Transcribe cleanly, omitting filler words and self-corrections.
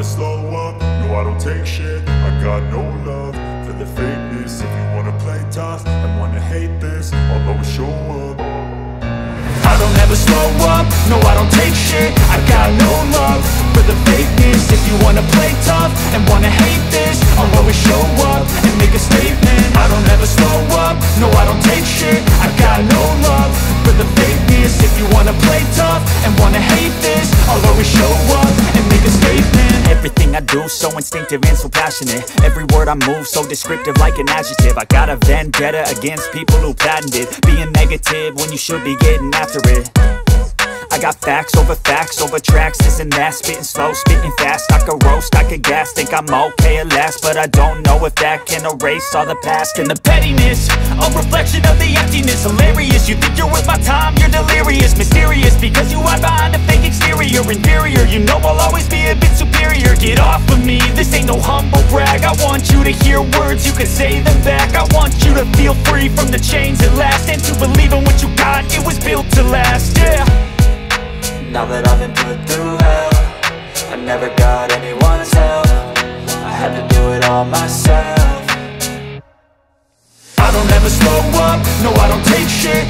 never slow up, no I don't take shit. I got no love for the fakeness. If you wanna play tough and wanna hate this, I'll always show up. I don't ever slow up, no I don't take shit. I got no love for the fakeness. If you wanna play tough and wanna hate this, I'll always show up and make a statement. I don't ever slow up, no I don't take shit. I got no love for the fakeness. If you wanna play tough and wanna hate this, I'll always show up and make a statement. Everything I do so instinctive and so passionate. Every word I move so descriptive like an adjective. I got a vendetta against people who patented being negative when you should be getting after it. I got facts over tracks, this and that. Spitting slow, spitting fast. I could roast, I could gas. Think I'm okay at last, but I don't know if that can erase all the past. And the pettiness, a reflection of the emptiness. Hilarious, you think you're worth my time, you're delirious. Mysterious, because you hide behind a fake exterior. Inferior, you know I'll always be a bit superior. Get off of me, this ain't no humble brag. I want you to hear words, you can say them back. I want you to feel free from the chains at last, and to believe in what you got, it was built to last, yeah. Now that I've been put through hell, I never got anyone's help. I had to do it all myself. I don't ever slow up, no I don't take shit.